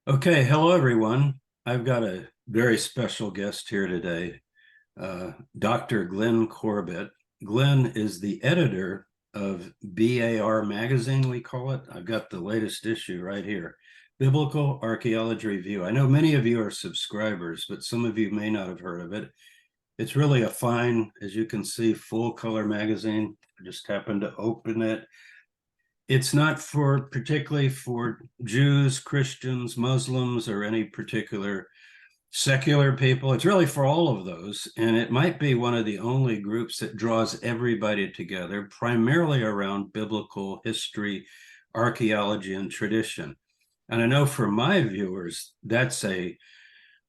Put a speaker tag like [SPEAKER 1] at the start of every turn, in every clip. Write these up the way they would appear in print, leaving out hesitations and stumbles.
[SPEAKER 1] Okay, hello everyone. I've got a very special guest here today, Dr. Glenn Corbett. Glenn is the editor of BAR magazine, we call it. I've got the latest issue right here, Biblical Archaeology Review. I know many of you are subscribers, but some of you may not have heard of it. It's really a fine, as you can see, full color magazine. I just happened to open it. It's not particularly for Jews, Christians, Muslims, or any particular secular people. It's really for all of those. And it might be one of the only groups that draws everybody together, primarily around biblical history, archaeology, and tradition. And I know for my viewers, that's a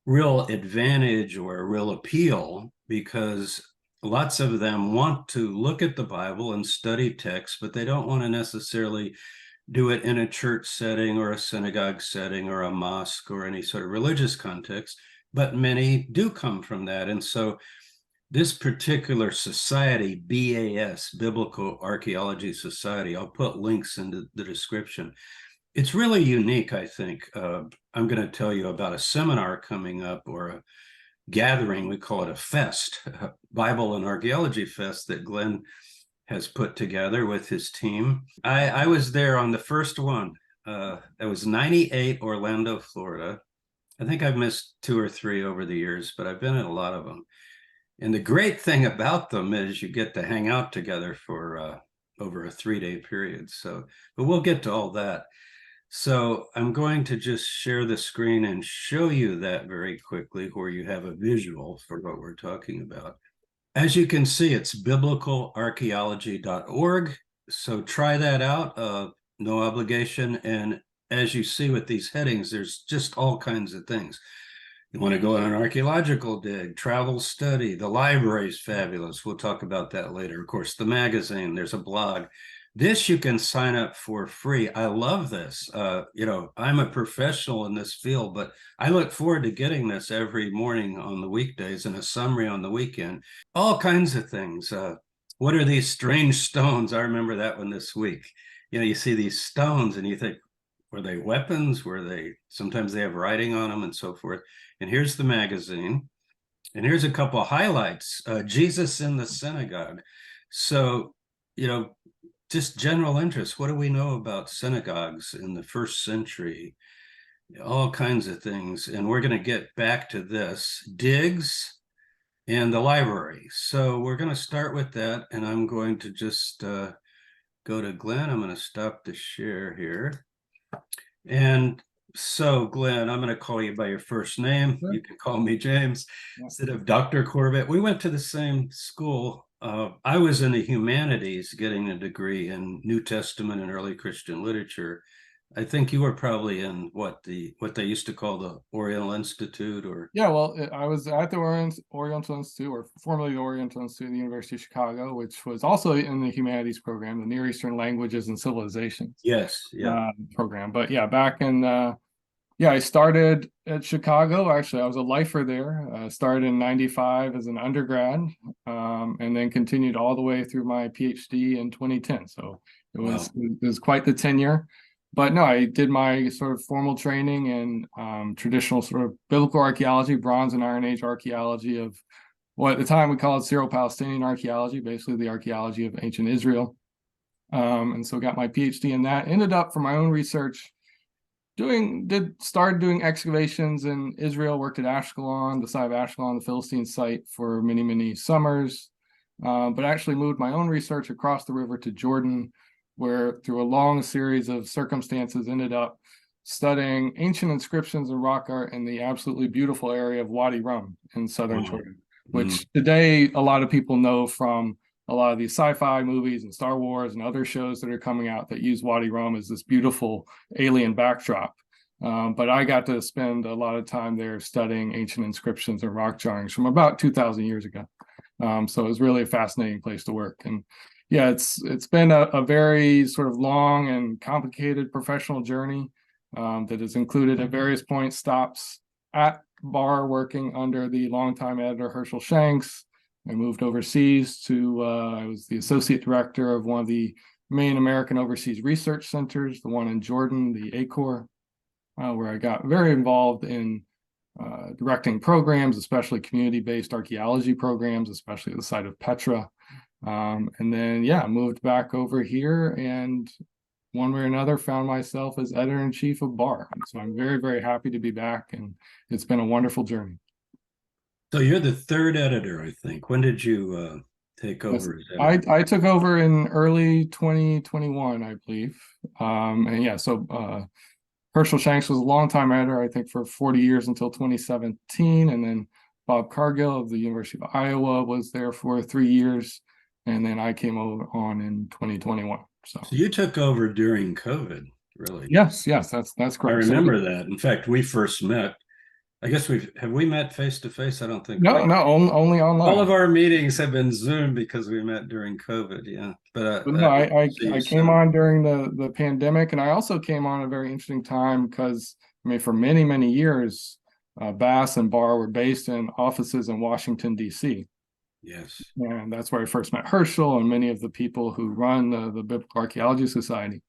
[SPEAKER 1] real advantage or a real appeal because lots of them want to look at the Bible and study text, but they don't want to necessarily do it in a church setting or a synagogue setting or a mosque or any sort of religious context. But many do come from that. And so this particular society, BAS, Biblical Archaeology Society, I'll put links in the description. It's really unique, I think. I'm going to tell you about a seminar coming up or a gathering. We call it a fest, a Bible and Archaeology Fest that Glenn has put together with his team. I was there on the first one. It was 98 Orlando, Florida. I think I've missed two or three over the years, but I've been at a lot of them. And the great thing about them is you get to hang out together for over a 3-day period. But we'll get to all that. So I'm going to just share the screen and show you that very quickly where you have a visual for what we're talking about. As you can see, it's biblicalarchaeology.org. So try that out, no obligation. And as you see with these headings, there's just all kinds of things. You want to go on an archaeological dig, travel study, the library is fabulous. We'll talk about that later. Of course, the magazine, there's a blog. This you can sign up for free. I love this. I'm a professional in this field, but I look forward to getting this every morning on the weekdays and a summary on the weekend. All kinds of things. What are these strange stones? I remember that one this week. You see these stones and you think, were they weapons? Sometimes they have writing on them and so forth. And here's the magazine. And here's a couple of highlights. Jesus in the synagogue. So, just general interest. What do we know about synagogues in the first century? All kinds of things. And we're going to get back to this. Digs and the library. So we're going to start with that. And I'm going to just go to Glenn. I'm going to stop the share here. And so, Glenn, I'm going to call you by your first name. You can call me James instead of Dr. Corbett. We went to the same school. I was in the humanities getting a degree in New Testament and early Christian literature. I think you were probably in what they used to call the Oriental Institute, or
[SPEAKER 2] I was at the Oriental Institute, or formerly the Oriental Institute at the University of Chicago, which was also in the humanities program, the Near Eastern Languages and Civilizations program. But back in I started at Chicago. Actually, I was a lifer there. Started in '95 as an undergrad, and then continued all the way through my PhD in 2010. So it was quite the tenure. But no, I did my sort of formal training in traditional sort of biblical archaeology, Bronze and Iron Age archaeology of what at the time we called Syro-Palestinian archaeology, basically the archaeology of ancient Israel. And so got my PhD in that. Ended up for my own research started doing excavations in Israel, worked at Ashkelon, the site of Ashkelon, the Philistine site for many, many summers, but actually moved my own research across the river to Jordan, where through a long series of circumstances ended up studying ancient inscriptions and rock art in the absolutely beautiful area of Wadi Rum in southern Jordan, which today a lot of people know from a lot of these sci-fi movies and Star Wars and other shows that are coming out that use Wadi Rum as this beautiful alien backdrop. But I got to spend a lot of time there studying ancient inscriptions and rock jarrings from about 2,000 years ago. So it was really a fascinating place to work. And it's been a very sort of long and complicated professional journey that has included at various points stops at Bar working under the longtime editor Hershel Shanks. I moved overseas I was the associate director of one of the main American overseas research centers, the one in Jordan, the ACOR. where I got very involved in directing programs, especially community-based archaeology programs, especially at the site of Petra. And then, yeah, moved back over here and one way or another found myself as editor-in-chief of BAR. So I'm very, very happy to be back, and it's been a wonderful journey.
[SPEAKER 1] So you're the third editor, I think. When did you take
[SPEAKER 2] Yes,
[SPEAKER 1] over as editor?
[SPEAKER 2] I took over in early 2021, I believe. And yeah, so Hershel Shanks was a longtime editor, I think, for 40 years until 2017. And then Bob Cargill of the University of Iowa was there for 3 years. And then I came on in 2021. So
[SPEAKER 1] You took over during COVID, really.
[SPEAKER 2] yes, that's
[SPEAKER 1] I
[SPEAKER 2] correct. So
[SPEAKER 1] remember that. In fact, we first met. I guess have we met face to face? I don't think we
[SPEAKER 2] no,
[SPEAKER 1] have.
[SPEAKER 2] no, only
[SPEAKER 1] All of
[SPEAKER 2] online.
[SPEAKER 1] our meetings have been Zoom because we met during COVID. Yeah, but
[SPEAKER 2] But no,
[SPEAKER 1] I hope to see you
[SPEAKER 2] I came
[SPEAKER 1] soon.
[SPEAKER 2] on during the pandemic, and I also came on a very interesting time because I mean, for many years, Bass and Barr were based in offices in Washington, D.C.
[SPEAKER 1] Yes.
[SPEAKER 2] And that's where I first met Hershel and many of the people who run the Biblical Archaeology Society.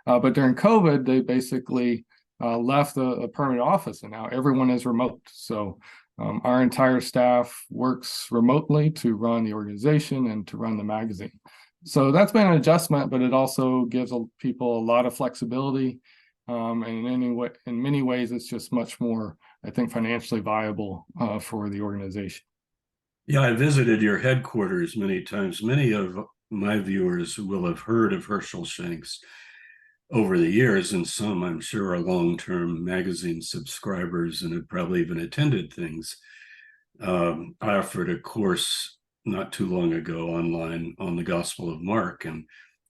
[SPEAKER 2] But during COVID, they basically left the permanent office, and now everyone is remote. So our entire staff works remotely to run the organization and to run the magazine. So that's been an adjustment, but it also gives people a lot of flexibility. And in many ways, it's just much more, I think, financially viable for the organization.
[SPEAKER 1] Yeah, I visited your headquarters many times. Many of my viewers will have heard of Herschel Shanks over the years, and some, I'm sure, are long-term magazine subscribers and have probably even attended things. I offered a course not too long ago online on the Gospel of Mark and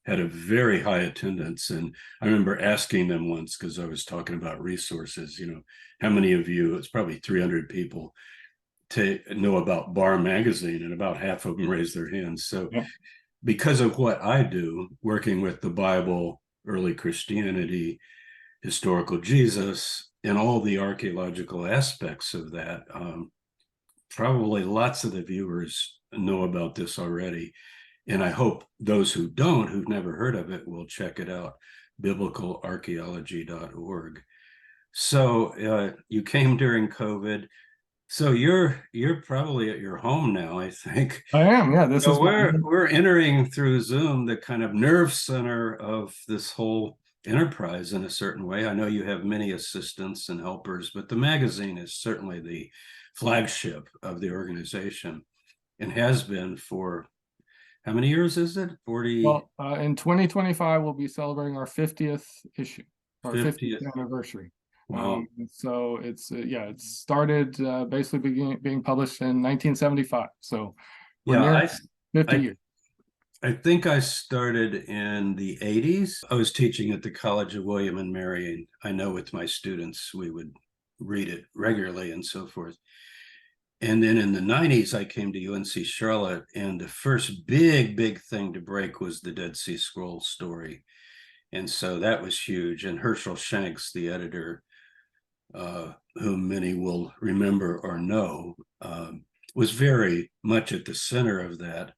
[SPEAKER 1] had a very high attendance. And I remember asking them once, because I was talking about resources, how many of you, it's probably 300 people, to know about Bar Magazine, and about half of them raised their hands. So
[SPEAKER 2] Yeah.
[SPEAKER 1] because of what I do, working with the Bible, early Christianity, historical Jesus, and all the archaeological aspects of that, probably lots of the viewers know about this already. And I hope those who don't, who've never heard of it, will check it out, biblicalarchaeology.org. So you came during COVID. So you're probably at your home now, I think.
[SPEAKER 2] I am. Yeah, this
[SPEAKER 1] So
[SPEAKER 2] is my.
[SPEAKER 1] we're entering through Zoom the kind of nerve center of this whole enterprise in a certain way. I know you have many assistants and helpers, but the magazine is certainly the flagship of the organization and has been for how many years is it? 40,
[SPEAKER 2] Well, in 2025, we'll be celebrating our 50th issue, our 50th
[SPEAKER 1] 50th.
[SPEAKER 2] anniversary.
[SPEAKER 1] Wow.
[SPEAKER 2] So it's yeah, it started basically being published in 1975. So we're
[SPEAKER 1] Yeah,
[SPEAKER 2] near 50
[SPEAKER 1] I
[SPEAKER 2] years.
[SPEAKER 1] I think I started in the 80s. I was teaching at the College of William and Mary, and I know with my students, we would read it regularly and so forth. And then in the 90s, I came to UNC Charlotte, and the first big thing to break was the Dead Sea Scrolls story. And so that was huge. And Herschel Shanks, the editor, whom many will remember or know, was very much at the center of that.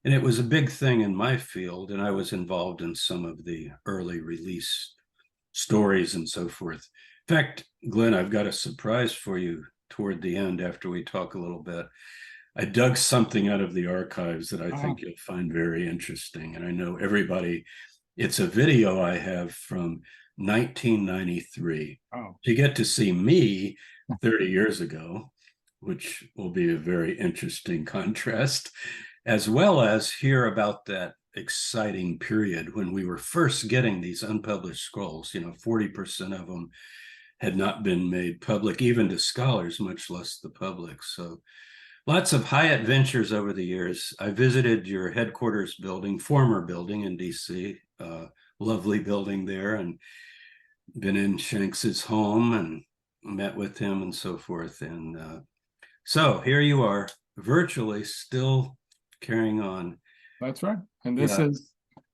[SPEAKER 1] And it was a big thing in my field, and I was involved in some of the early release stories and so forth. In fact, Glenn, I've got a surprise for you toward the end after we talk a little bit. I dug something out of the archives that I think you'll find very interesting. And I know everybody, it's a video I have from 1993.
[SPEAKER 2] Oh,
[SPEAKER 1] You get to see me 30 years ago, which will be a very interesting contrast, as well as hear about that exciting period when we were first getting these unpublished scrolls. 40% of them had not been made public, even to scholars, much less the public. So lots of high adventures over the years. I visited your headquarters building, former building in DC, lovely building there, and been in Shanks's home and met with him and so forth. And so here you are, virtually still carrying on.
[SPEAKER 2] that's right. And
[SPEAKER 1] Yeah.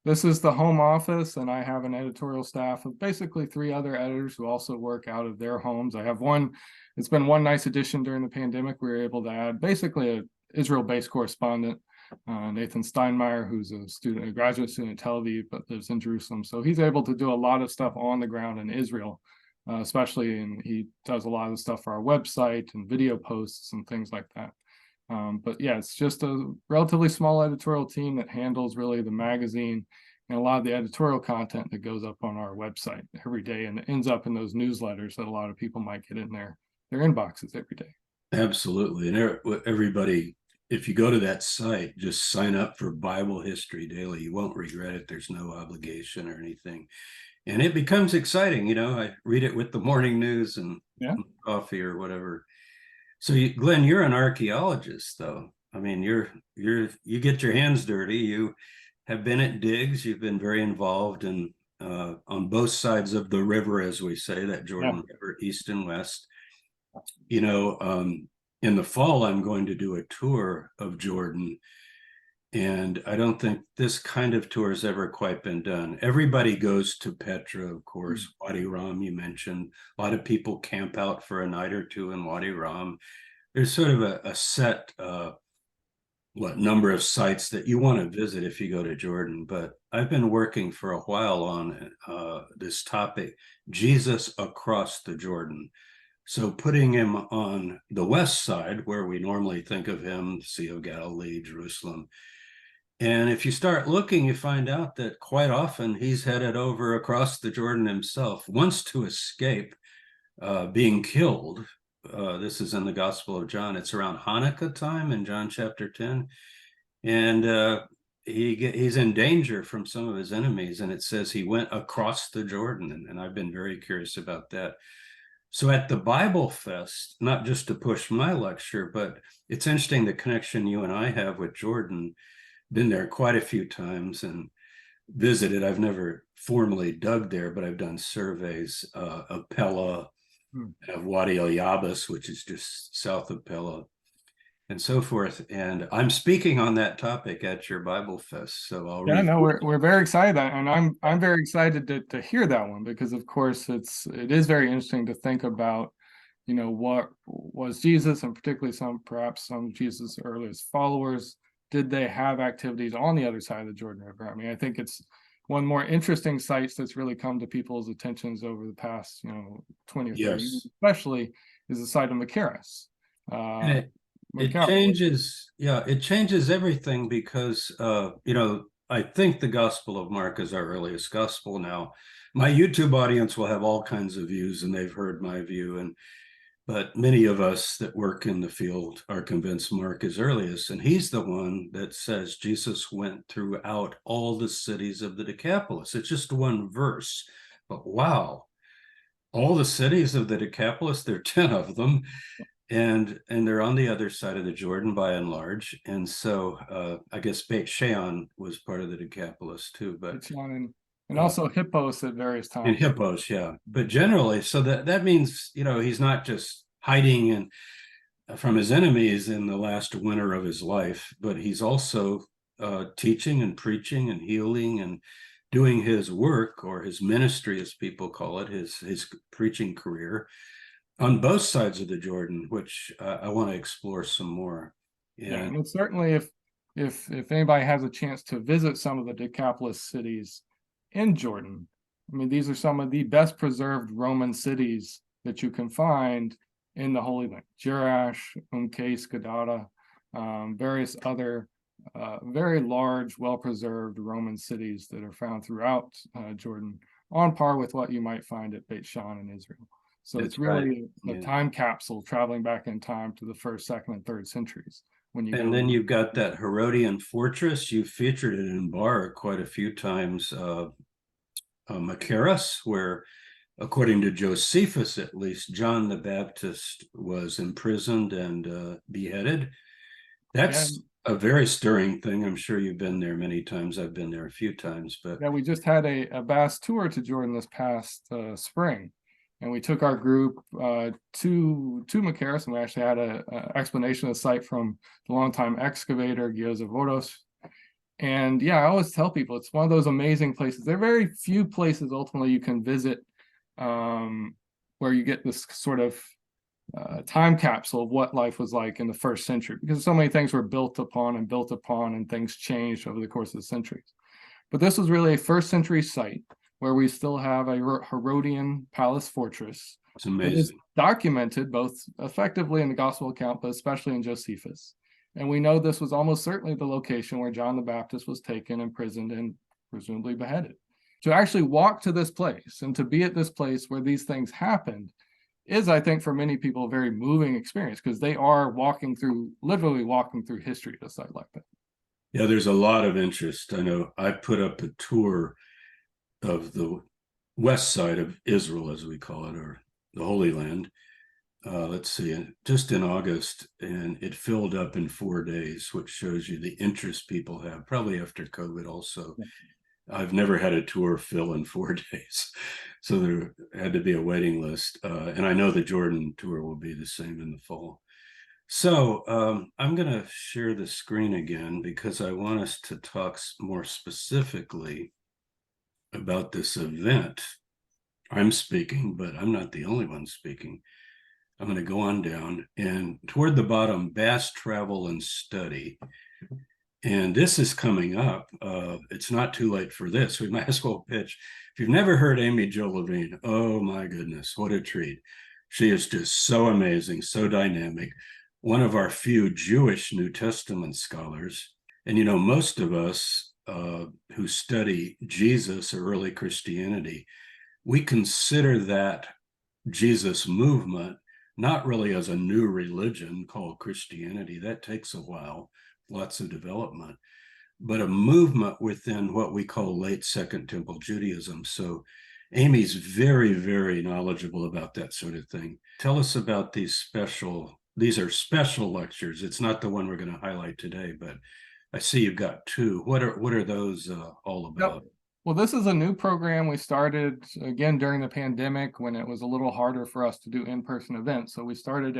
[SPEAKER 2] this is the home office, and I have an editorial staff of basically 3 other editors who also work out of their homes. I have one. It's been one nice addition during the pandemic. We were able to add basically a Israel-based correspondent, Nathan Steinmeier, who's a graduate student at Tel Aviv, but lives in Jerusalem. So he's able to do a lot of stuff on the ground in Israel, especially, and he does a lot of the stuff for our website and video posts and things like that. But yeah, it's just a relatively small editorial team that handles really the magazine and a lot of the editorial content that goes up on our website every day and ends up in those newsletters that a lot of people might get in their inboxes every day.
[SPEAKER 1] Absolutely. And everybody, if you go to that site, just sign up for Bible History Daily. You won't regret it. There's no obligation or anything. And it becomes exciting. You know, I read it with the morning news and
[SPEAKER 2] Yeah.
[SPEAKER 1] coffee or whatever. So, Glenn, you're an archaeologist, though. I mean, you get your hands dirty. You have been at digs. You've been very involved in on both sides of the river, as we say, that Jordan River, east and west. You know, in the fall, I'm going to do a tour of Jordan. And I don't think this kind of tour has ever quite been done. Everybody goes to Petra, of course. Wadi Rum, you mentioned. A lot of people camp out for a night or two in Wadi Rum. There's sort of a set number of sites that you want to visit if you go to Jordan. But I've been working for a while on this topic, Jesus across the Jordan. So putting him on the west side, where we normally think of him, Sea of Galilee, Jerusalem. And if you start looking, you find out that quite often he's headed over across the Jordan himself, once to escape being killed. This is in the Gospel of John. It's around Hanukkah time in John chapter 10. And he's in danger from some of his enemies. And it says he went across the Jordan. And I've been very curious about that. So at the Bible Fest, not just to push my lecture, but it's interesting the connection you and I have with Jordan. Been there quite a few times and visited. I've never formally dug there, but I've done surveys of Pella, of Wadi El Yabas, which is just south of Pella, and so forth. And I'm speaking on that topic at your Bible Fest. So I'll
[SPEAKER 2] we're very excited, and I'm very excited to hear that one, because of course it is very interesting to think about, you know, what was Jesus, and particularly perhaps some of Jesus' earliest followers. Did they have activities on the other side of the Jordan River? I mean, I think it's one of the more interesting sites that's really come to people's attentions over the past, 20 or 30 years, especially is the site of Machaerus.
[SPEAKER 1] It changes, it changes everything because, I think the Gospel of Mark is our earliest gospel now. My YouTube audience will have all kinds of views, and they've heard my view, but many of us that work in the field are convinced Mark is earliest, and he's the one that says Jesus went throughout all the cities of the Decapolis. It's just one verse, but wow, all the cities of the Decapolis, there are 10 of them, and they're on the other side of the Jordan by and large. And so I guess Beit Shean was part of the Decapolis too, but
[SPEAKER 2] and also Hippos at various times.
[SPEAKER 1] And Hippos, yeah. But generally, so that means, he's not just hiding from his enemies in the last winter of his life, but he's also teaching and preaching and healing and doing his work, or his ministry, as people call it, his preaching career, on both sides of the Jordan, which I want to explore some more.
[SPEAKER 2] And certainly, if anybody has a chance to visit some of the Decapolis cities in Jordan, I mean, these are some of the best preserved Roman cities that you can find in the Holy Land. Jerash, Umkes, Gadara, various other very large, well-preserved Roman cities that are found throughout Jordan, on par with what you might find at Beit Shean in Israel. So it's really a time capsule traveling back in time to the 1st, 2nd, and 3rd centuries.
[SPEAKER 1] Then you've got that Herodian fortress. You featured it in Bar quite a few times. Machaerus, where, according to Josephus, at least, John the Baptist was imprisoned and beheaded. That's a very stirring thing. I'm sure you've been there many times. I've been there a few times. But
[SPEAKER 2] we just had a bass tour to Jordan this past spring. And we took our group to Machaerus, and we actually had an explanation of the site from the longtime excavator, Giozavoros. And I always tell people it's one of those amazing places. There are very few places ultimately you can visit where you get this sort of time capsule of what life was like in the 1st century, because so many things were built upon, and things changed over the course of the centuries. But this was really a 1st century site where we still have a Herodian palace fortress.
[SPEAKER 1] It's
[SPEAKER 2] It is
[SPEAKER 1] amazing.
[SPEAKER 2] documented both effectively in the gospel account, but especially in Josephus. And we know this was almost certainly the location where John the Baptist was taken, imprisoned, and presumably beheaded. To actually walk to this place and to be at this place where these things happened is, I think, for many people, a very moving experience, because they are literally walking through history at a site like that.
[SPEAKER 1] Yeah, there's a lot of interest. I know I put up a tour of the west side of Israel, as we call it, or the Holy Land. Let's see, just in August, and it filled up in 4 days, which shows you the interest people have, probably after COVID also.
[SPEAKER 2] Yeah.
[SPEAKER 1] I've never had a tour fill in 4 days, so there had to be a waiting list. And I know the Jordan tour will be the same in the fall. So I'm going to share the screen again because I want us to talk more specifically about this event. I'm speaking, but I'm not the only one speaking. I'm going to go on down, and toward the bottom, Bass Travel and Study. And this is coming up. It's not too late for this. We might as well pitch. If you've never heard Amy Jo Levine, oh my goodness, what a treat. She is just so amazing, so dynamic. One of our few Jewish New Testament scholars. And you know, most of us who study Jesus or early Christianity, we consider that Jesus movement not really as a new religion called Christianity. That takes a while, lots of development, but a movement within what we call late Second Temple Judaism. So Amy's very, very knowledgeable about that sort of thing. Tell us about these are special lectures. It's not the one we're going to highlight today, but I see you've got two. What are those all about?
[SPEAKER 2] Yep. Well, this is a new program we started again during the pandemic when it was a little harder for us to do in-person events. So we started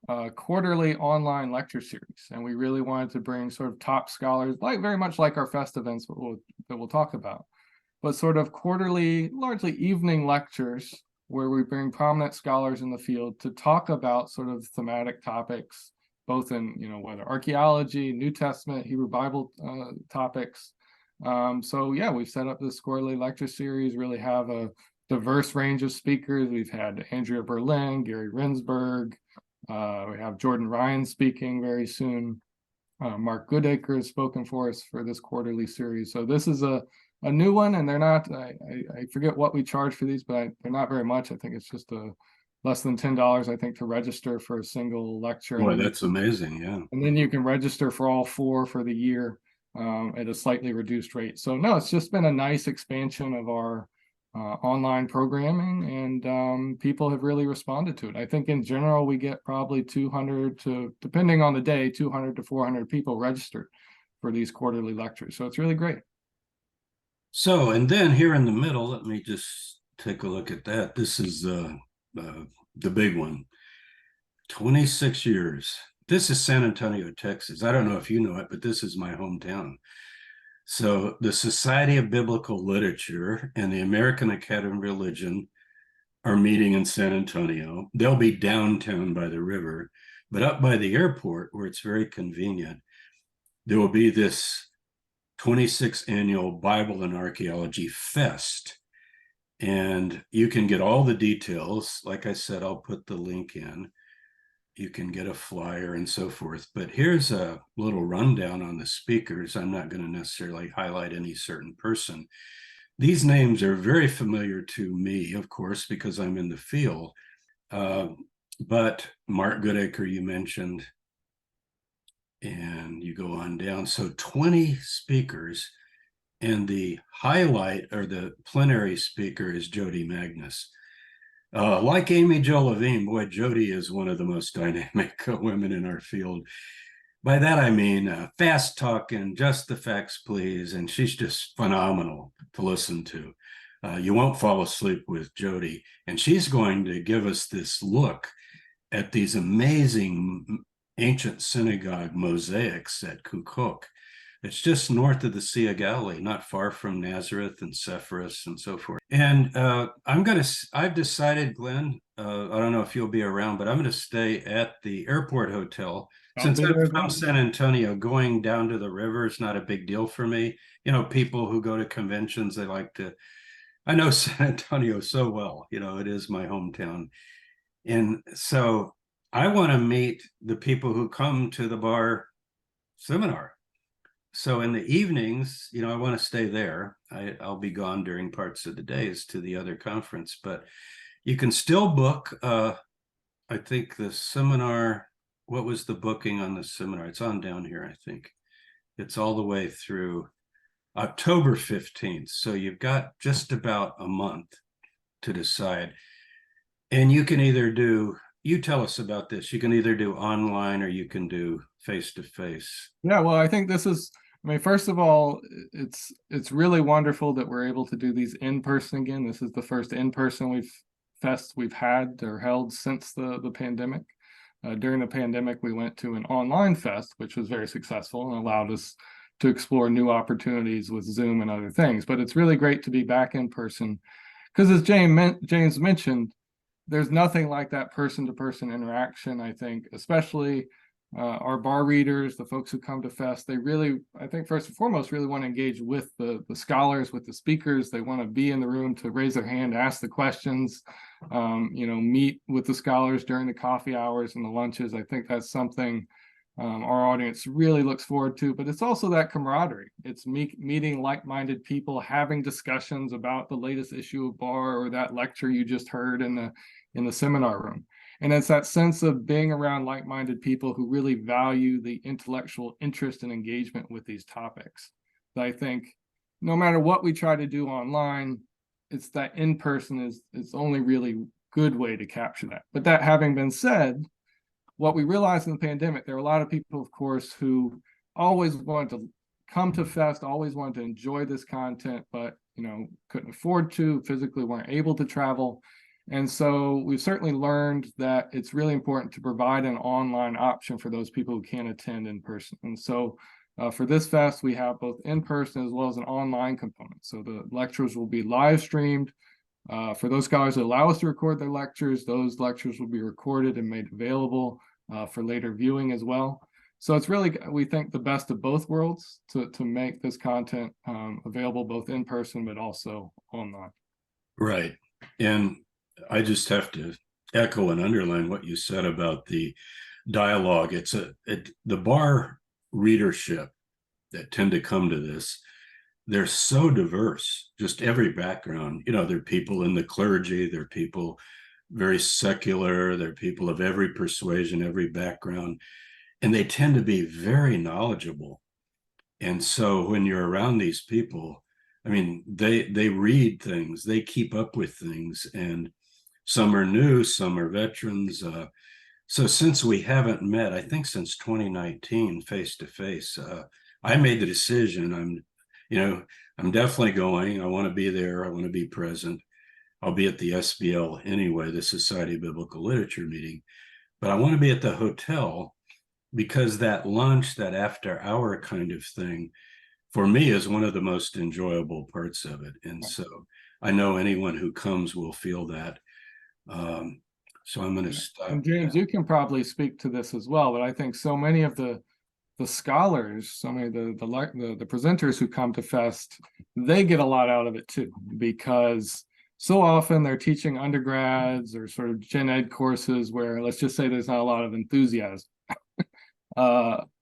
[SPEAKER 2] a quarterly online lecture series, and we really wanted to bring sort of top scholars, very much like our fest events that we'll talk about, but sort of quarterly, largely evening lectures where we bring prominent scholars in the field to talk about sort of thematic topics, both in, whether archaeology, New Testament, Hebrew Bible topics. So yeah, we've set up this quarterly lecture series, really have a diverse range of speakers. We've had Andrea Berlin, Gary Rinsberg, we have Jordan Ryan speaking very soon. Mark Goodacre has spoken for us for this quarterly series. So this is a new one, and they're not, I forget what we charge for these, but they're not very much. I think it's just less than $10, I think, to register for a single lecture.
[SPEAKER 1] Boy, that's amazing, yeah.
[SPEAKER 2] And then you can register for all 4 for the year at a slightly reduced rate. So no, it's just been a nice expansion of our online programming, and people have really responded to it. I think in general, we get probably 200 to, depending on the day, 200 to 400 people registered for these quarterly lectures. So it's really great.
[SPEAKER 1] So, and then here in the middle, let me just take a look at that. This is the big one, 26 years. This is San Antonio, Texas. I don't know if you know it, but this is my hometown. So the Society of Biblical Literature and the American Academy of Religion are meeting in San Antonio. They'll be downtown by the river, but up by the airport, where it's very convenient, there will be this 26th annual Bible and Archaeology Fest. And you can get all the details. Like I said, I'll put the link in. You can get a flyer and so forth. But here's a little rundown on the speakers. I'm not going to necessarily highlight any certain person. These names are very familiar to me, of course, because I'm in the field. But Mark Goodacre, you mentioned, and you go on down. So 20 speakers, and the highlight or the plenary speaker is Jody Magnus. Like Amy Jo Levine, boy, Jody is one of the most dynamic women in our field. By that, I mean fast talking, just the facts, please. And she's just phenomenal to listen to. You won't fall asleep with Jody. And she's going to give us this look at these amazing ancient synagogue mosaics at Kukok. It's just north of the Sea of Galilee, not far from Nazareth and Sepphoris and so forth. And I've decided, Glenn, I don't know if you'll be around, but I'm going to stay at the airport hotel. Since I'm from San Antonio, going down to the river is not a big deal for me. You know, people who go to conventions, they like to I know San Antonio so well. It is my hometown. And so I want to meet the people who come to the bar seminar. So in the evenings, I want to stay there. I'll be gone during parts of the days to the other conference, but you can still book. I think the seminar, what was the booking on the seminar? It's on down here, I think. It's all the way through October 15th. So you've got just about a month to decide. And you can either you tell us about this. You can either do online or you can do face-to-face.
[SPEAKER 2] Yeah, well, I think this is, I mean, first of all, it's really wonderful that we're able to do these in person again. This is the first in-person fest we've had or held since the pandemic. During the pandemic, we went to an online fest, which was very successful and allowed us to explore new opportunities with Zoom and other things. But it's really great to be back in person because, as James mentioned, there's nothing like that person-to-person interaction. I think, especially our bar readers, the folks who come to Fest, they really, I think, first and foremost, really want to engage with the scholars, with the speakers. They want to be in the room to raise their hand, ask the questions, meet with the scholars during the coffee hours and the lunches. I think that's something our audience really looks forward to, but it's also that camaraderie. It's meeting like-minded people, having discussions about the latest issue of Bar or that lecture you just heard in the seminar room. And it's that sense of being around like-minded people who really value the intellectual interest and engagement with these topics. That I think no matter what we try to do online, it's that in-person is only really good way to capture that. But that having been said, what we realized in the pandemic, there are a lot of people, of course, who always wanted to come to Fest, always wanted to enjoy this content, but couldn't afford to, physically weren't able to travel. And so we've certainly learned that it's really important to provide an online option for those people who can't attend in person. And so for this fest, we have both in person as well as an online component. So the lectures will be live streamed. For those scholars that allow us to record their lectures, those lectures will be recorded and made available for later viewing as well. So it's really, we think, the best of both worlds to make this content available both in person, but also online.
[SPEAKER 1] Right. And I just have to echo and underline what you said about the dialogue. It's the bar readership that tend to come to this. They're so diverse, just every background. There are people in the clergy, there are people very secular, there are people of every persuasion, every background, and they tend to be very knowledgeable. And so when you're around these people, I mean, they read things, they keep up with things, and some are new, some are veterans. So since we haven't met, I think since 2019, face to face, I made the decision. I'm definitely going. I want to be there. I want to be present. I'll be at the SBL anyway, the Society of Biblical Literature meeting, but I want to be at the hotel because that lunch, that after hour kind of thing, for me is one of the most enjoyable parts of it. And so I know anyone who comes will feel that. So I'm going to stop.
[SPEAKER 2] And James, you can probably speak to this as well, but I think so many of the scholars, so many of the presenters who come to Fest, they get a lot out of it too, because so often they're teaching undergrads or sort of gen ed courses where, let's just say, there's not a lot of enthusiasm,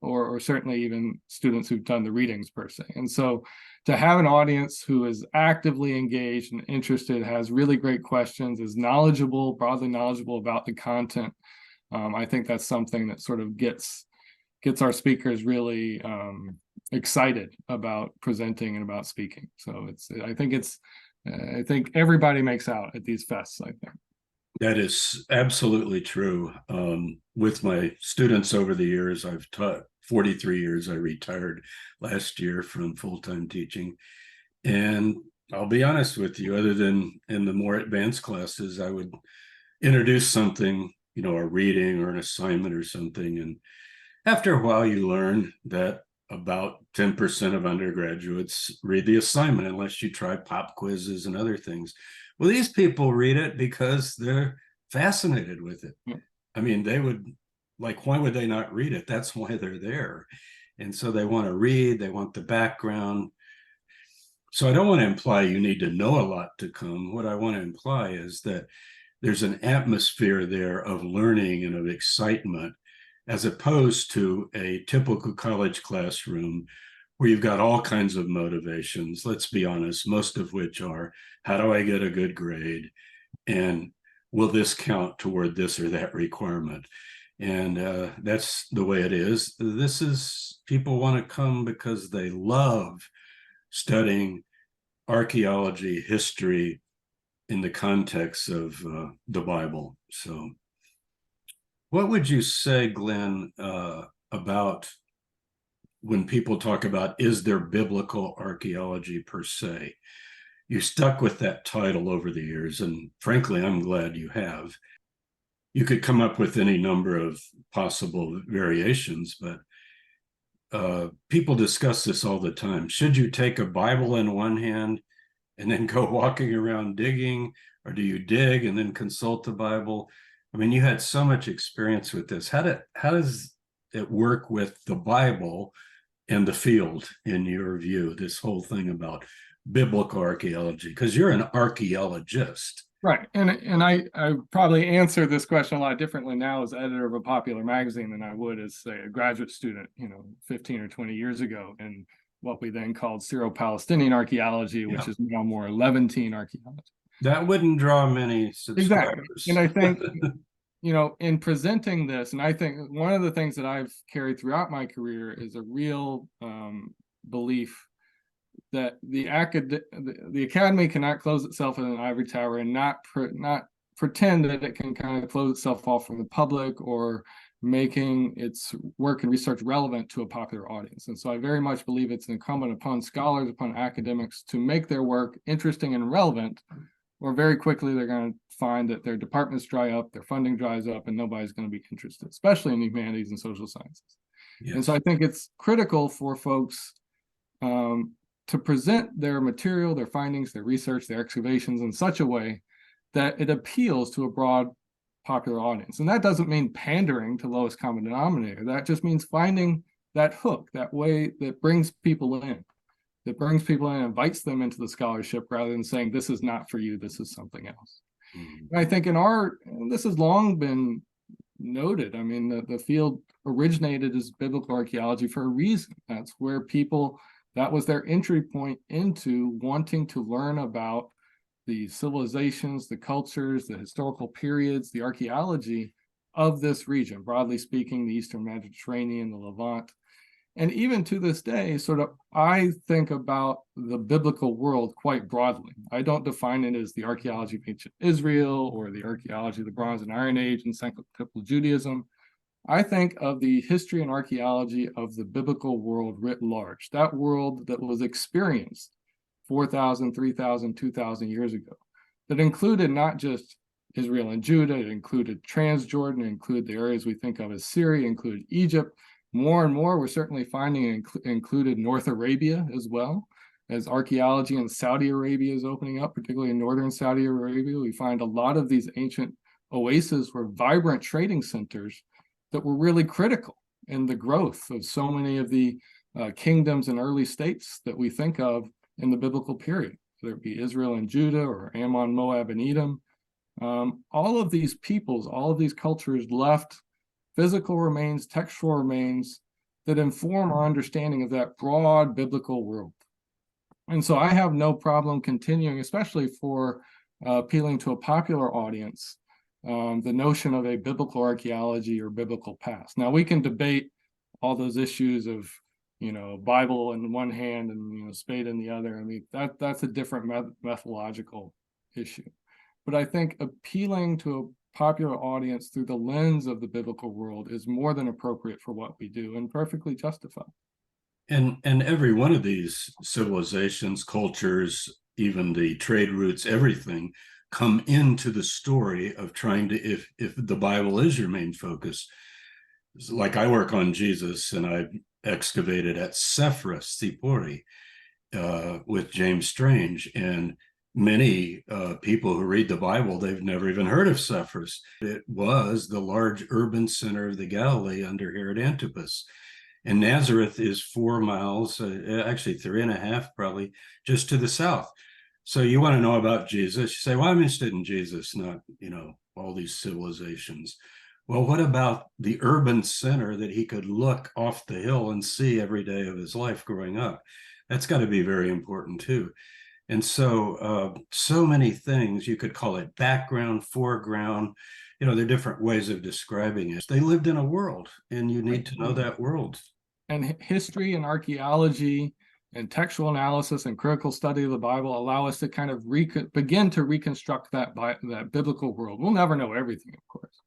[SPEAKER 2] or certainly even students who've done the readings per se. And so to have an audience who is actively engaged and interested, has really great questions, is knowledgeable, broadly knowledgeable about the content, I think that's something that sort of gets our speakers really excited about presenting and about speaking. So I think everybody makes out at these fests, I think.
[SPEAKER 1] That is absolutely true. With my students over the years, I've taught 43 years. I retired last year from full-time teaching. And I'll be honest with you, other than in the more advanced classes, I would introduce something, a reading or an assignment or something. And after a while, you learn that about 10% of undergraduates read the assignment unless you try pop quizzes and other things. Well, these people read it because they're fascinated with it.
[SPEAKER 2] Yeah.
[SPEAKER 1] I mean, they would, why would they not read it? That's why they're there. And so they want to read, they want the background. So I don't want to imply you need to know a lot to come. What I want to imply is that there's an atmosphere there of learning and of excitement, as opposed to a typical college classroom where you've got all kinds of motivations, let's be honest, most of which are, how do I get a good grade? And will this count toward this or that requirement? And that's the way it is. This is, people want to come because they love studying archaeology, history in the context of the Bible. So, what would you say, Glenn, about when people talk about, is there biblical archaeology per se? You stuck with that title over the years, and frankly, I'm glad you have. You could come up with any number of possible variations, but people discuss this all the time. Should you take a Bible in one hand and then go walking around digging, or do you dig and then consult the Bible? I mean, you had so much experience with this. How does it work with the Bible and the field, in your view, this whole thing about biblical archaeology? Because you're an archaeologist.
[SPEAKER 2] Right. And I probably answer this question a lot differently now as editor of a popular magazine than I would as, say, a graduate student, 15 or 20 years ago, in what we then called Syro-Palestinian archaeology, which is now more Levantine archaeology.
[SPEAKER 1] That wouldn't draw many subscribers.
[SPEAKER 2] Exactly. And I think, in presenting this, and I think one of the things that I've carried throughout my career is a real belief that the academy cannot close itself in an ivory tower and not pretend that it can kind of close itself off from the public, or making its work and research relevant to a popular audience. And so I very much believe it's incumbent upon scholars, upon academics, to make their work interesting and relevant, or very quickly they're going to find that their departments dry up, their funding dries up, and nobody's going to be interested, especially in the humanities and social sciences. Yes. And so I think it's critical for folks to present their material, their findings, their research, their excavations in such a way that it appeals to a broad popular audience. And that doesn't mean pandering to lowest common denominator. That just means finding that hook, that way that brings people in, and invites them into the scholarship, rather than saying, this is not for you, this is something else. Mm-hmm. And I think this has long been noted. I mean, the field originated as biblical archaeology for a reason. That's where that was their entry point into wanting to learn about the civilizations, the cultures, the historical periods, the archaeology of this region, broadly speaking, the Eastern Mediterranean, the Levant. And even to this day, I think about the biblical world quite broadly. I don't define it as the archaeology of ancient Israel or the archaeology of the Bronze and Iron Age and Cyclical Judaism. I think of the history and archaeology of the biblical world writ large, that world that was experienced 4,000, 3,000, 2,000 years ago, that included not just Israel and Judah, it included Transjordan, it included the areas we think of as Syria, included Egypt. More and more, we're certainly finding it included North Arabia as well, as archaeology in Saudi Arabia is opening up, particularly in northern Saudi Arabia. We find a lot of these ancient oases were vibrant trading centers that were really critical in the growth of so many of the kingdoms and early states that we think of in the biblical period, whether it be Israel and Judah or Ammon, Moab, and Edom. All of these peoples, all of these cultures left physical remains, textual remains that inform our understanding of that broad biblical world. And so I have no problem continuing, especially for appealing to a popular audience, the notion of a biblical archaeology or biblical past. Now, we can debate all those issues of, Bible in one hand and, spade in the other. I mean, that's a different methodological issue. But I think appealing to a popular audience through the lens of the biblical world is more than appropriate for what we do, and perfectly justified.
[SPEAKER 1] And every one of these civilizations, cultures, even the trade routes, everything come into the story of trying to, if the Bible is your main focus. Like, I work on Jesus, and I excavated at Sephra Sipori with James Strange, and many people who read the Bible, they've never even heard of Sephras. It was the large urban center of the Galilee under Herod Antipas. And Nazareth is 4 miles, actually 3.5 probably, just to the south. So you want to know about Jesus, you say, well, I'm interested in Jesus, not, all these civilizations. Well, what about the urban center that he could look off the hill and see every day of his life growing up? That's got to be very important too. And so many things, you could call it background, foreground, there are different ways of describing it. They lived in a world, and you need to know that world.
[SPEAKER 2] And history and archaeology and textual analysis and critical study of the Bible allow us to kind of begin to reconstruct that biblical world. We'll never know everything, of course.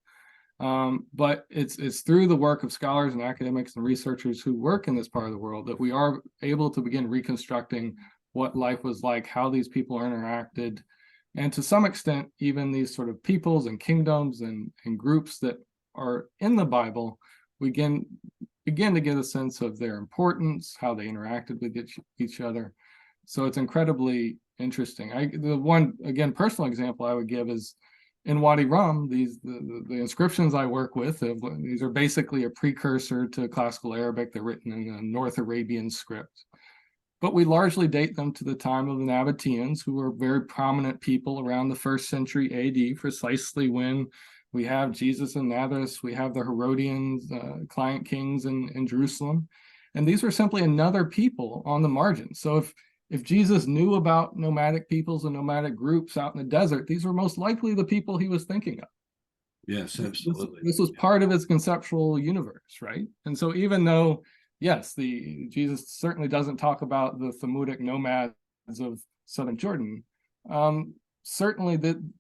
[SPEAKER 2] But it's through the work of scholars and academics and researchers who work in this part of the world that we are able to begin reconstructing what life was like, how these people interacted, and to some extent, even these sort of peoples and kingdoms and groups that are in the Bible, we begin to get a sense of their importance, how they interacted with each other. So it's incredibly interesting. The one, again, personal example I would give is in Wadi Rum, the inscriptions I work with, these are basically a precursor to classical Arabic. They're written in a North Arabian script. But we largely date them to the time of the Nabateans, who were very prominent people around the 1st century AD, precisely when we have Jesus and Nablus, we have the Herodians, client kings in Jerusalem. And these were simply another people on the margin. So if Jesus knew about nomadic peoples and nomadic groups out in the desert, these were most likely the people he was thinking of.
[SPEAKER 1] Yes, absolutely.
[SPEAKER 2] This was part of his conceptual universe, right? And so even though, yes, Jesus certainly doesn't talk about the Thamudic nomads of southern Jordan, certainly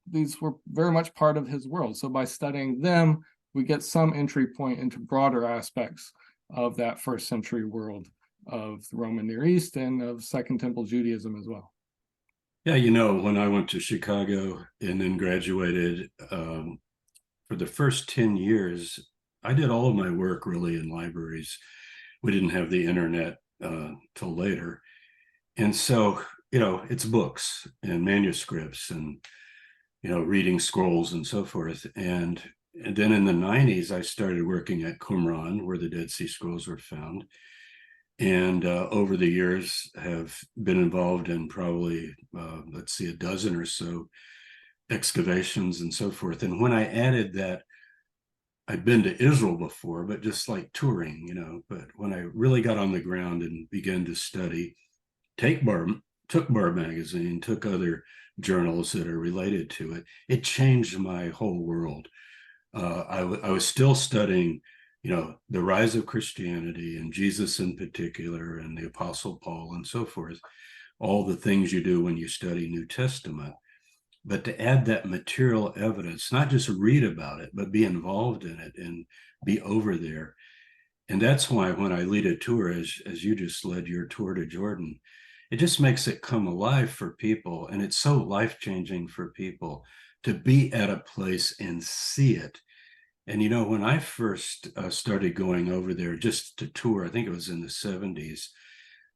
[SPEAKER 2] these were very much part of his world. So by studying them, we get some entry point into broader aspects of that 1st century world of the Roman Near East and of Second Temple Judaism as well.
[SPEAKER 1] Yeah, when I went to Chicago and then graduated, for the first 10 years, I did all of my work really in libraries. We didn't have the internet till later. And so, it's books and manuscripts and, reading scrolls and so forth. And then in the 90s, I started working at Qumran, where the Dead Sea Scrolls were found. And over the years have been involved in probably, a dozen or so excavations and so forth. And when I added that, I'd been to Israel before, but just like touring, but when I really got on the ground and began to study, took Bar Magazine, took other journals that are related to it, it changed my whole world. I was still studying, the rise of Christianity and Jesus in particular, and the Apostle Paul and so forth, all the things you do when you study New Testament. But to add that material evidence, not just read about it, but be involved in it and be over there. And that's why when I lead a tour, as you just led your tour to Jordan, it just makes it come alive for people. And it's so life-changing for people to be at a place and see it. And, when I first started going over there just to tour, I think it was in the 70s,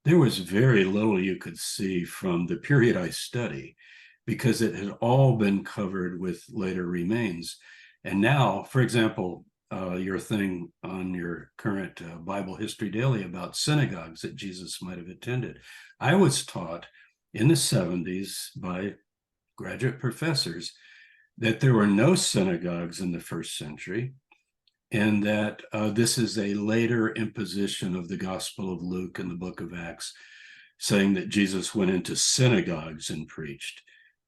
[SPEAKER 1] there was very little you could see from the period I study, because it had all been covered with later remains. And now, for example, your thing on your current Bible History Daily about synagogues that Jesus might have attended. I was taught in the 70s by graduate professors that there were no synagogues in the 1st century, and that this is a later imposition of the Gospel of Luke and the book of Acts, saying that Jesus went into synagogues and preached.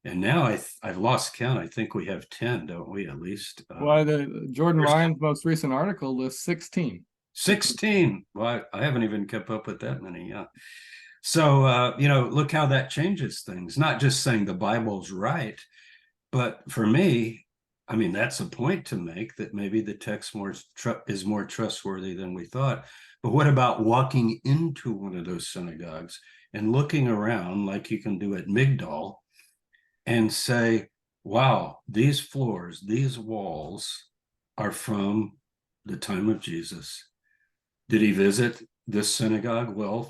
[SPEAKER 1] And now I've lost count. I think we have 10, don't we, at least?
[SPEAKER 2] Well, Jordan Ryan's most recent article lists 16.
[SPEAKER 1] 16. Well, I haven't even kept up with that many. Yeah. So, look how that changes things. Not just saying the Bible's right, but for me, I mean, that's a point to make, that maybe the text is more trustworthy than we thought. But what about walking into one of those synagogues and looking around like you can do at Migdal and say, wow, these floors, these walls are from the time of Jesus. Did he visit this synagogue? Well,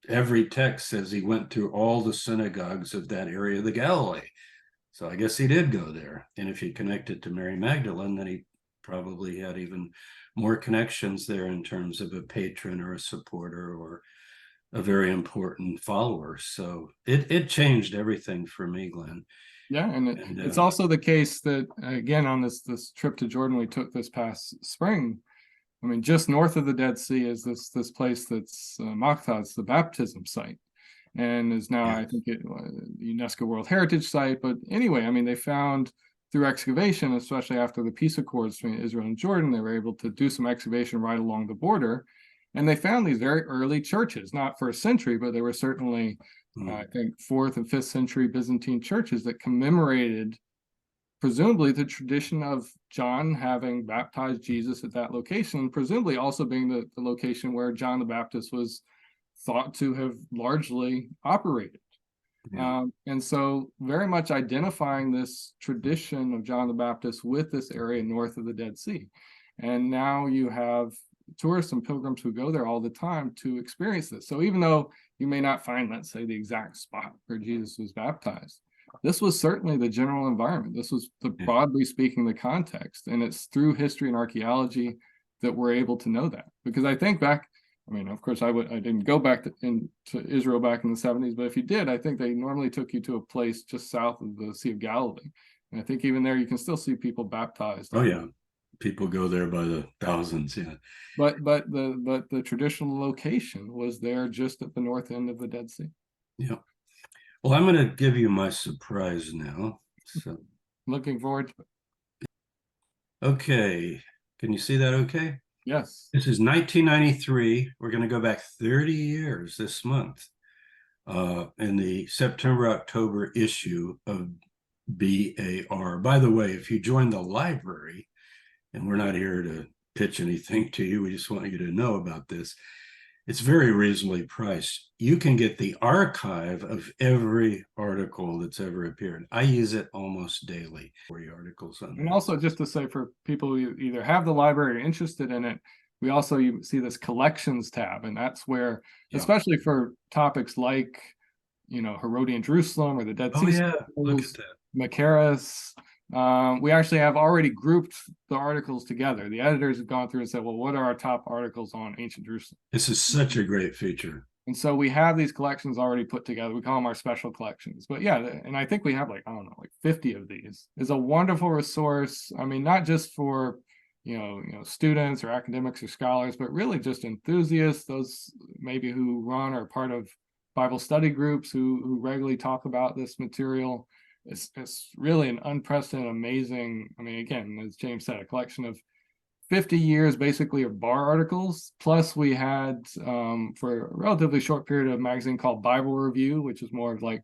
[SPEAKER 1] every text says he went through all the synagogues of that area of the Galilee. So I guess he did go there. And if he connected to Mary Magdalene, then he probably had even more connections there in terms of a patron or a supporter or a very important follower. So it changed everything for me, Glenn.
[SPEAKER 2] Yeah, and
[SPEAKER 1] And
[SPEAKER 2] it's also the case that, again, on this trip to Jordan we took this past spring, I mean, just north of the Dead Sea is this place that's Makta, it's the baptism site, and is now, I think, UNESCO World Heritage Site. But anyway, I mean, they found through excavation, especially after the peace accords between Israel and Jordan, they were able to do some excavation right along the border, and they found these very early churches, not first century, but they were certainly, I think, 4th and 5th century Byzantine churches that commemorated presumably the tradition of John having baptized Jesus at that location, presumably also being the location where John the Baptist was thought to have largely operated.
[SPEAKER 1] yeah.
[SPEAKER 2] And so very much identifying this tradition of John the Baptist with this area north of the Dead Sea. And now you have tourists and pilgrims who go there all the time to experience this. So even though you may not find, let's say, the exact spot where Jesus was baptized, this was certainly the general environment. This was, broadly speaking, the context. And it's through history and archaeology that we're able to know that. Because I think back, I mean, of course, I didn't go back to Israel back in the 70s, but if you did, I think they normally took you to a place just south of the Sea of Galilee. And I think even there you can still see people baptized.
[SPEAKER 1] Oh yeah, people go there by the thousands. Yeah,
[SPEAKER 2] but the traditional location was there just at the north end of the Dead Sea.
[SPEAKER 1] Yeah. Well, I'm going to give you my surprise now. So,
[SPEAKER 2] looking forward to it.
[SPEAKER 1] Okay, can you see that? Okay.
[SPEAKER 2] Yes.
[SPEAKER 1] This is 1993. We're going to go back 30 years this month. In the September-October issue of BAR. By the way, if you join the library, and we're not here to pitch anything to you, we just want you to know about this. It's very reasonably priced. You can get the archive of every article that's ever appeared. I use it almost daily. 40 articles on that.
[SPEAKER 2] And also, just to say, for people who either have the library or interested in it, we also, you see this collections tab, and that's where, especially for topics like, Herodian Jerusalem or the Dead Sea Scrolls, Macaris, we actually have already grouped the articles together. The editors have gone through and said, well, what are our top articles on ancient Jerusalem?
[SPEAKER 1] This is such a great feature.
[SPEAKER 2] And so we have these collections already put together. We call them our special collections. But yeah, and I think we have like 50 of these. It's a wonderful resource. I mean, not just for students or academics or scholars, but really just enthusiasts, those maybe who run or are part of Bible study groups who regularly talk about this material. It's really an unprecedented, amazing, I mean, again, as James said, a collection of 50 years basically of bar articles. Plus we had, for a relatively short period, a magazine called Bible Review, which is more of like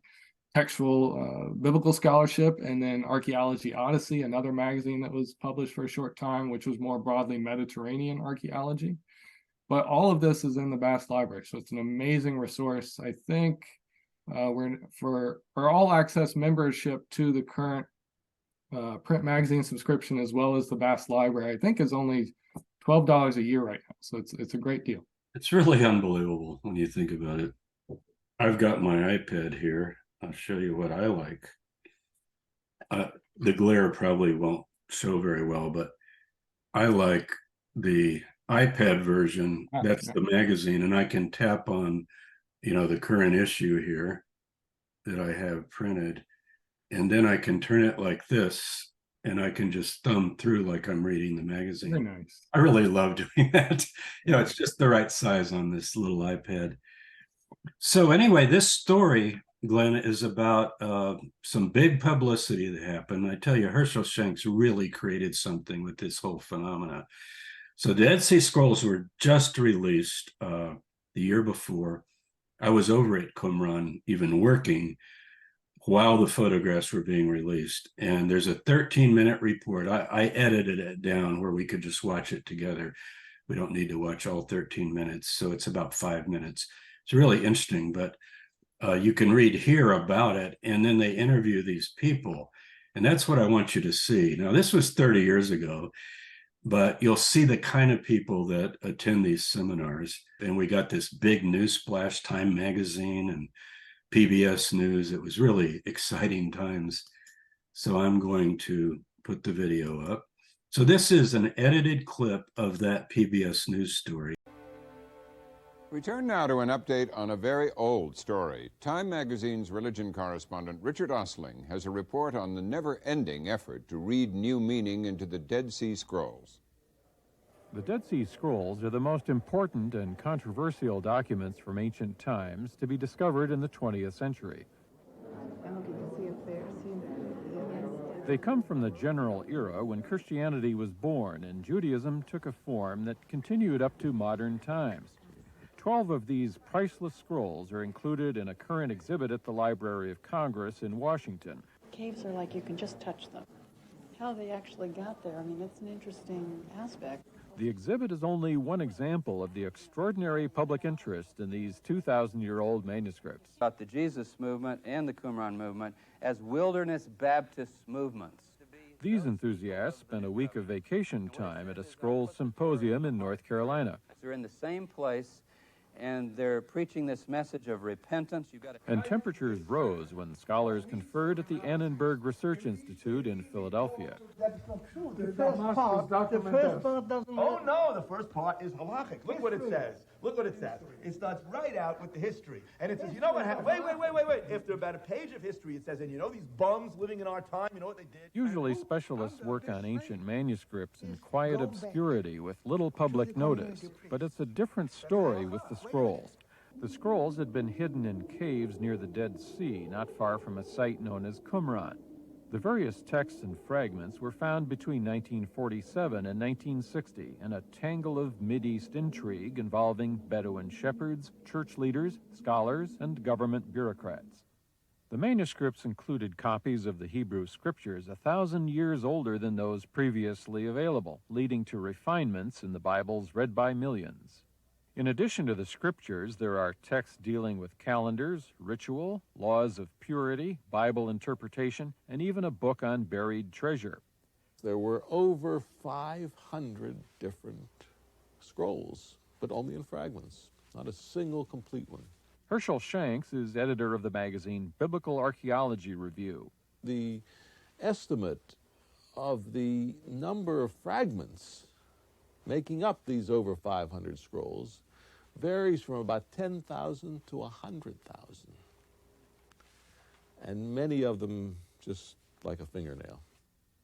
[SPEAKER 2] textual biblical scholarship, and then Archaeology Odyssey, another magazine that was published for a short time, which was more broadly Mediterranean archaeology. But all of this is in the Bass Library, so it's an amazing resource. I think we're for our all access membership to the current print magazine subscription, as well as the Bass Library, I think is only $12 a year right now. So it's a great deal.
[SPEAKER 1] It's really unbelievable when you think about it. I've got my iPad here. I'll show you what I like. The glare probably won't show very well, but I like the iPad version. That's the magazine, and I can tap on, the current issue here that I have printed, and then I can turn it like this, and I can just thumb through like I'm reading the magazine.
[SPEAKER 2] Very nice.
[SPEAKER 1] I really love doing that. It's just the right size on this little iPad. So anyway, this story, Glenn, is about some big publicity that happened. I tell you, Hershel Shanks really created something with this whole phenomena. So the Dead Sea Scrolls were just released the year before. I was over at Qumran even working while the photographs were being released. And there's a 13-minute report. I edited it down where we could just watch it together. We don't need to watch all 13 minutes. So it's about 5 minutes. It's really interesting, but you can read here about it. And then they interview these people. And that's what I want you to see. Now, this was 30 years ago, but you'll see the kind of people that attend these seminars. And we got this big news splash, Time Magazine and PBS News. It was really exciting times. So I'm going to put the video up. So this is an edited clip of that PBS News story.
[SPEAKER 3] We turn now to an update on a very old story. Time magazine's religion correspondent Richard Osling has a report on the never-ending effort to read new meaning into the Dead Sea Scrolls.
[SPEAKER 4] The Dead Sea Scrolls are the most important and controversial documents from ancient times to be discovered in the 20th century. They come from the general era when Christianity was born and Judaism took a form that continued up to modern times. 12 of these priceless scrolls are included in a current exhibit at the Library of Congress in Washington.
[SPEAKER 5] Caves are like you can just touch them. How they actually got there, I mean, it's an interesting aspect.
[SPEAKER 4] The exhibit is only one example of the extraordinary public interest in these 2,000-year-old manuscripts.
[SPEAKER 6] About the Jesus movement and the Qumran movement as wilderness Baptist movements.
[SPEAKER 4] These enthusiasts spent a week of vacation time at a scrolls symposium in North Carolina.
[SPEAKER 6] They're in the same place, and they're preaching this message of repentance.
[SPEAKER 4] And temperatures rose when scholars conferred at the Annenberg Research Institute in Philadelphia.
[SPEAKER 7] That's not true. The first part doesn't...
[SPEAKER 8] Oh, no, the first part is halachic. Look what it says. Look what it says. It starts right out with the history. And it says, you know what happened? Wait. After about a page of history, it says, and you know these bums living in our time, you know what they did?
[SPEAKER 4] Usually specialists work on ancient manuscripts in quiet obscurity with little public notice, but it's a different story with the scrolls. The scrolls had been hidden in caves near the Dead Sea, not far from a site known as Qumran. The various texts and fragments were found between 1947 and 1960 in a tangle of Mideast intrigue involving Bedouin shepherds, church leaders, scholars, and government bureaucrats. The manuscripts included copies of the Hebrew Scriptures 1,000 years older than those previously available, leading to refinements in the Bibles read by millions. In addition to the Scriptures, there are texts dealing with calendars, ritual, laws of purity, Bible interpretation, and even a book on buried treasure.
[SPEAKER 9] There were over 500 different scrolls, but only in fragments, not a single complete one.
[SPEAKER 4] Hershel Shanks is editor of the magazine Biblical Archaeology Review.
[SPEAKER 9] The estimate of the number of fragments making up these over 500 scrolls varies from about 10,000 to 100,000. And many of them just like a fingernail.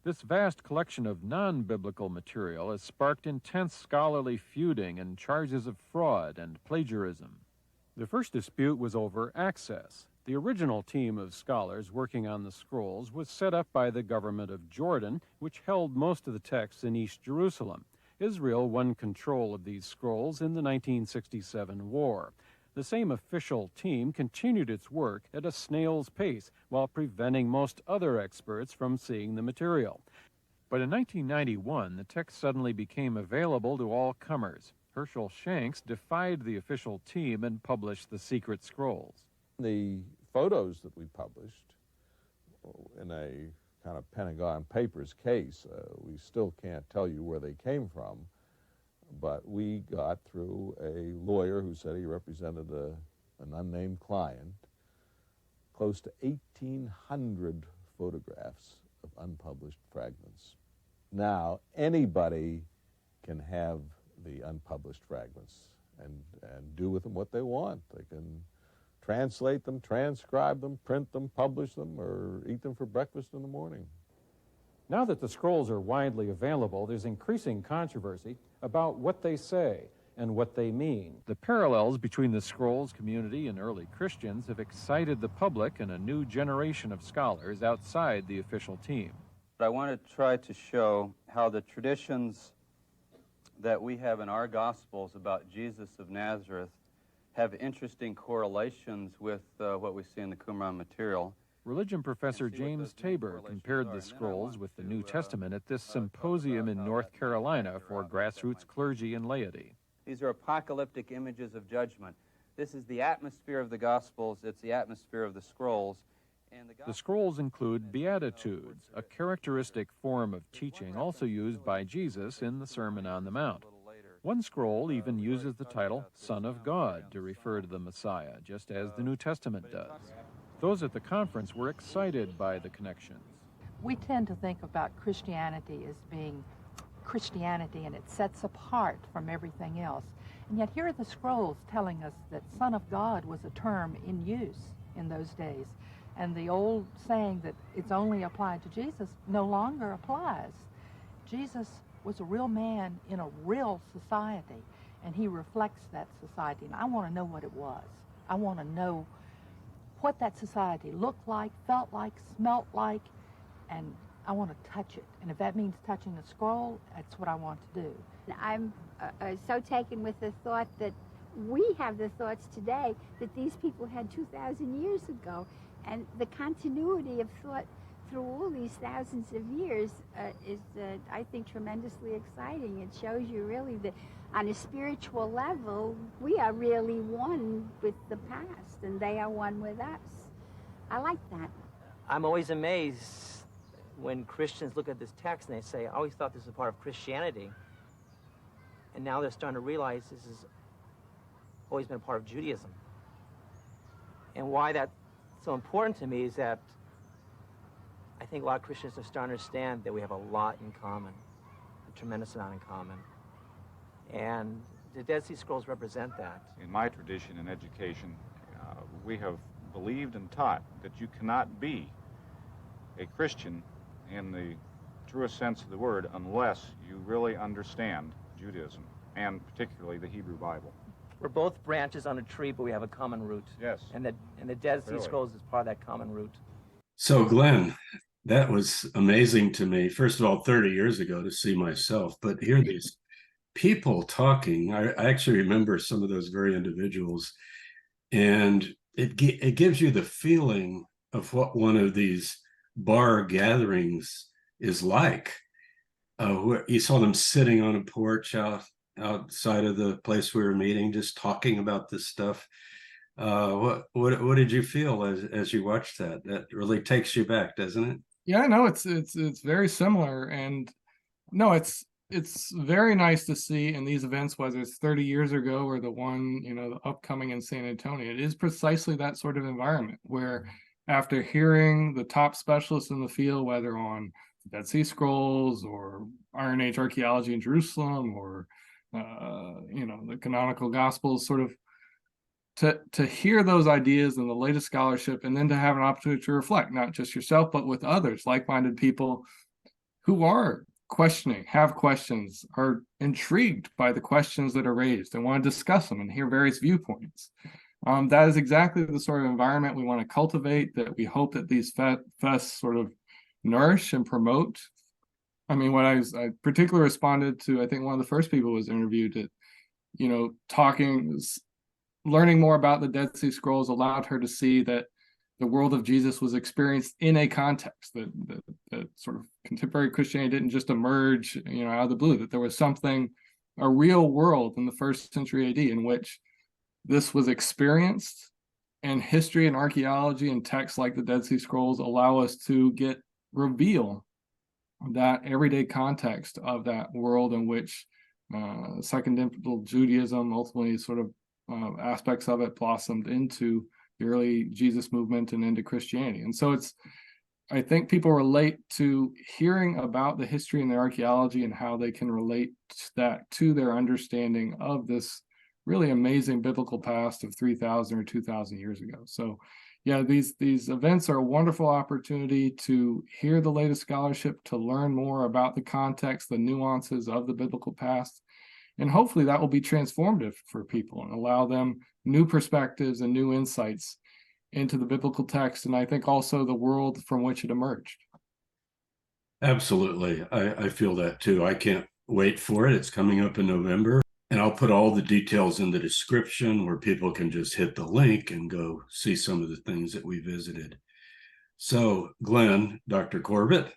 [SPEAKER 4] This vast collection of non-biblical material has sparked intense scholarly feuding and charges of fraud and plagiarism. The first dispute was over access. The original team of scholars working on the scrolls was set up by the government of Jordan, which held most of the texts in East Jerusalem. Israel won control of these scrolls in the 1967 war. The same official team continued its work at a snail's pace while preventing most other experts from seeing the material. But in 1991, the text suddenly became available to all comers. Hershel Shanks defied the official team and published the secret scrolls.
[SPEAKER 9] The photos that we published in a kind of Pentagon Papers case, we still can't tell you where they came from, but we got through a lawyer who said he represented an unnamed client, close to 1,800 photographs of unpublished fragments. Now, anybody can have the unpublished fragments and do with them what they want. They can translate them, transcribe them, print them, publish them, or eat them for breakfast in the morning.
[SPEAKER 4] Now that the scrolls are widely available, there's increasing controversy about what they say and what they mean. The parallels between the scrolls community and early Christians have excited the public and a new generation of scholars outside the official team.
[SPEAKER 6] I want to try to show how the traditions that we have in our Gospels about Jesus of Nazareth have interesting correlations with what we see in the Qumran material.
[SPEAKER 4] Religion professor James Tabor compared the scrolls with the New Testament at this symposium in North Carolina for grassroots clergy and laity.
[SPEAKER 6] These are apocalyptic images of judgment. This is the atmosphere of the Gospels. It's the atmosphere of the scrolls. And
[SPEAKER 4] the scrolls include Beatitudes, a characteristic form of teaching also used by Jesus in the Sermon on the Mount. One scroll even uses the title Son of God to refer to the Messiah, just as the New Testament does. Those at the conference were excited by the connections.
[SPEAKER 10] We tend to think about Christianity as being Christianity, and it sets apart from everything else. And yet here are the scrolls telling us that Son of God was a term in use in those days. And the old saying that it's only applied to Jesus no longer applies. Jesus was a real man in a real society, and he reflects that society. And I want to know what it was. I want to know what that society looked like, felt like, smelt like, and I want to touch it. And if that means touching a scroll, that's what I want to do.
[SPEAKER 11] I'm so taken with the thought that we have the thoughts today that these people had 2,000 years ago. And the continuity of thought through all these thousands of years is, I think, tremendously exciting. It shows you really that on a spiritual level, we are really one with the past, and they are one with us. I like that.
[SPEAKER 12] I'm always amazed when Christians look at this text and they say, I always thought this was part of Christianity. And now they're starting to realize this has always been a part of Judaism. And why that's so important to me is that I think a lot of Christians are starting to understand that we have a lot in common, a tremendous amount in common. And the Dead Sea Scrolls represent that.
[SPEAKER 13] In my tradition in education, we have believed and taught that you cannot be a Christian in the truest sense of the word unless you really understand Judaism, and particularly the Hebrew Bible.
[SPEAKER 12] We're both branches on a tree, but we have a common root.
[SPEAKER 13] Yes.
[SPEAKER 12] And the Dead Sea Scrolls is part of that common root.
[SPEAKER 1] So Glenn, that was amazing to me. First of all, 30 years ago to see myself, but hear these people talking. I actually remember some of those very individuals, and it gives you the feeling of what one of these bar gatherings is like. You saw them sitting on a porch outside of the place we were meeting, just talking about this stuff. What did you feel as you watched that? That really takes you back, doesn't it?
[SPEAKER 2] Yeah, no, it's very similar, and no, it's very nice to see in these events, whether it's 30 years ago or the one, the upcoming in San Antonio. It is precisely that sort of environment where, after hearing the top specialists in the field, whether on Dead Sea Scrolls or Iron Age archaeology in Jerusalem or the canonical Gospels, sort of to hear those ideas and the latest scholarship, and then to have an opportunity to reflect, not just yourself, but with others, like-minded people who are questioning, have questions, are intrigued by the questions that are raised and want to discuss them and hear various viewpoints. That is exactly the sort of environment we want to cultivate, that we hope that these fests sort of nourish and promote. I mean, I particularly responded to, I think one of the first people was interviewed that, learning more about the Dead Sea Scrolls allowed her to see that the world of Jesus was experienced in a context, that sort of contemporary Christianity didn't just emerge, out of the blue, that there was a real world in the first century AD in which this was experienced, and history and archaeology and texts like the Dead Sea Scrolls allow us to reveal that everyday context of that world in which Second Temple Judaism, ultimately sort of aspects of it, blossomed into the early Jesus movement and into Christianity. And so I think people relate to hearing about the history and the archaeology and how they can relate that to their understanding of this really amazing biblical past of 3,000 or 2,000 years ago. So yeah, these events are a wonderful opportunity to hear the latest scholarship, to learn more about the context, the nuances of the biblical past, and hopefully that will be transformative for people and allow them new perspectives and new insights into the biblical text, and I think also the world from which it emerged.
[SPEAKER 1] Absolutely. I feel that too. I can't wait for it. It's coming up in November. And I'll put all the details in the description where people can just hit the link and go see some of the things that we visited. So, Glenn, Dr. Corbett,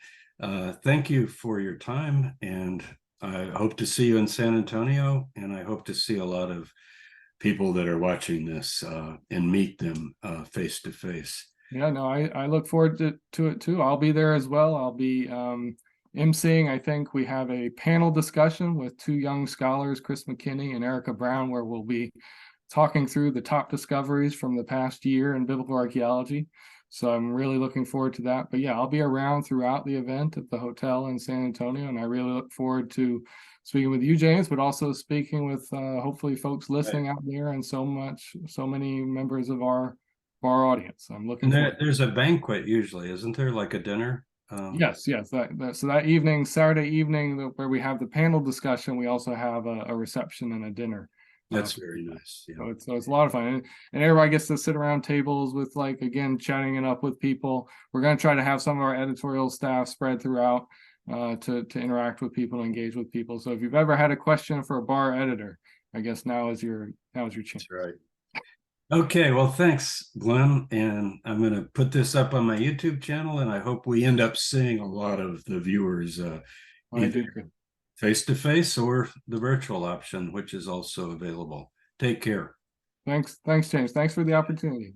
[SPEAKER 1] thank you for your time. And I hope to see you in San Antonio. And I hope to see a lot of people that are watching this and meet them face to face.
[SPEAKER 2] Yeah, no, I look forward to it too. I'll be there as well. I'll be emceeing. I think we have a panel discussion with two young scholars, Chris McKinney and Erica Brown, where we'll be talking through the top discoveries from the past year in biblical archaeology. So I'm really looking forward to that. But yeah, I'll be around throughout the event at the hotel in San Antonio, and I really look forward to speaking with you, James, but also speaking with hopefully folks listening out there, and so many members of our audience. I'm looking forward.
[SPEAKER 1] There's a banquet usually, isn't there? Like a dinner?
[SPEAKER 2] Yes. So that evening, Saturday evening, where we have the panel discussion, we also have a reception and a dinner.
[SPEAKER 1] That's very nice. Yeah.
[SPEAKER 2] So it's a lot of fun, and everybody gets to sit around tables with, like, again, chatting it up with people. We're going to try to have some of our editorial staff spread throughout to interact with people, engage with people. So if you've ever had a question for a bar editor, I guess now is your chance.
[SPEAKER 1] That's right. Okay, well, thanks, Glenn. And I'm going to put this up on my YouTube channel, and I hope we end up seeing a lot of the viewers either face-to-face or the virtual option, which is also available. Take care.
[SPEAKER 2] Thanks, James. Thanks for the opportunity.